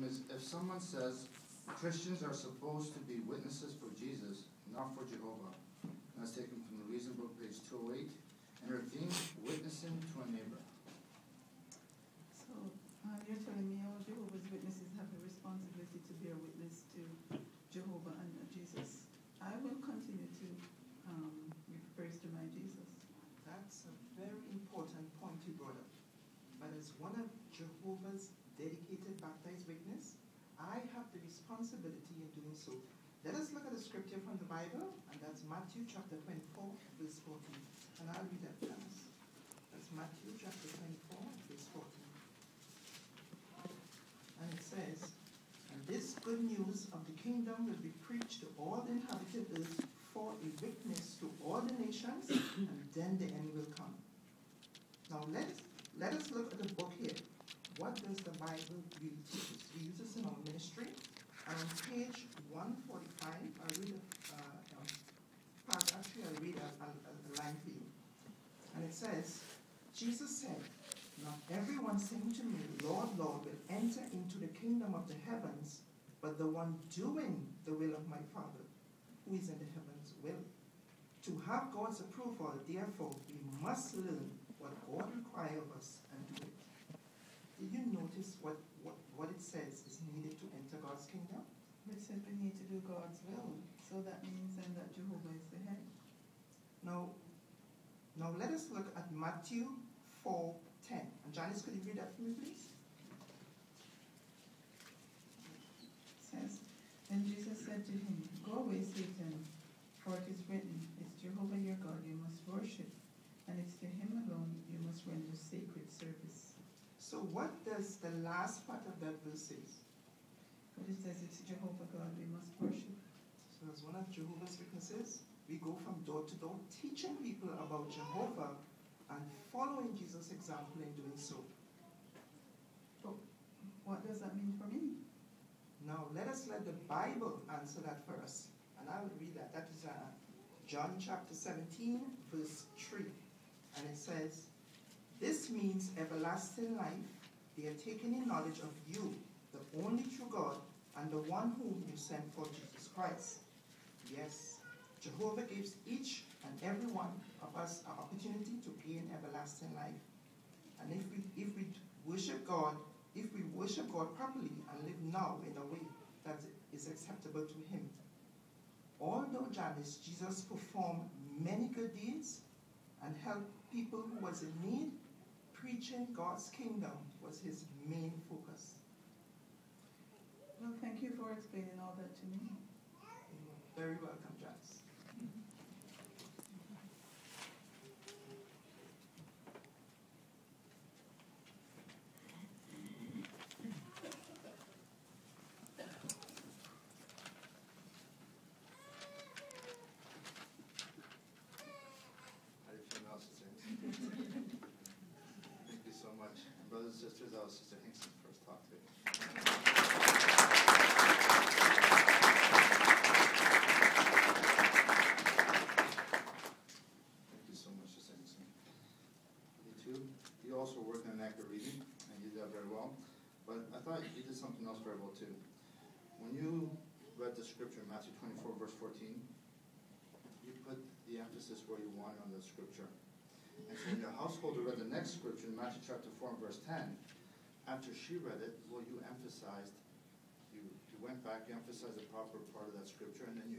is, if someone says Christians are supposed to be witnesses for Jesus, not for Jehovah, and that's taken from the Reason Book, page 208, and are deemed witnessing to a neighbor. So you're telling me all Jehovah's Witnesses have the responsibility to bear witness to Jehovah and Jesus. I will continue to give praise to my Jesus. That's a very important point you brought up. But as one of Jehovah's dedicated baptized witness, I have the responsibility in doing so. Let us look at a scripture from the Bible, and that's Matthew chapter 24, verse 14. And I'll read that for us. That's Matthew chapter 24, verse 14. And it says, "And this good news of the kingdom will be preached to all the inhabited earth for a witness to all the nations, and then the end will come." Now let us look at the book here. What does the Bible really teach us? We use this in our ministry. And on page 145, I'll read I'll read a line for you. And it says, "Jesus said, 'Not everyone saying to me, Lord, Lord, will enter into the kingdom of the heavens, but the one doing the will of my Father, who is in the heavens, will.' To have God's approval, therefore, we must learn what God requires of us and do it." Did you notice what it says is needed to enter God's kingdom? It says we need to do God's will. So that means then that Jehovah is the head. Now let us look at Matthew 4:10. And Janice, could you read that for me, please? It says, "Then Jesus said to him, 'Go away, Satan, for it is written, it's Jehovah your God you must worship, and it's to him alone you must render sacred service.'" So what does the last part of that verse say? But it says it's Jehovah God we must worship. So as one of Jehovah's Witnesses, we go from door to door teaching people about Jehovah and following Jesus' example in doing so. But what does that mean for me? Now let the Bible answer that for us. And I will read that. That is John chapter 17, verse 3. And it says, "This means everlasting life. They are taken in knowledge of you, the only true God, and the one whom you sent for, Jesus Christ." Yes, Jehovah gives each and every one of us an opportunity to gain everlasting life. And if we worship God properly and live now in a way that is acceptable to him. Although Jesus performed many good deeds and helped people who was in need, preaching God's kingdom was his main focus. Well, thank you for explaining all that to me. You're very welcome, Janice. How do you feel now, Sister Hinkson? Thank you so much. And brothers and sisters, that was Sister Hinkson's first talk today. Thank you so much, Sister Hinkson. You too. You also work in an accurate reading, and you did that very well. But I thought you did something else very well too. When you read the scripture, Matthew 24, verse 14, you put the emphasis where you wanted on the scripture. And so when your householder read the next scripture, Matthew chapter 4 and verse 10, after she read it, well, you emphasized, you went back, you emphasized the proper part of that scripture, and then you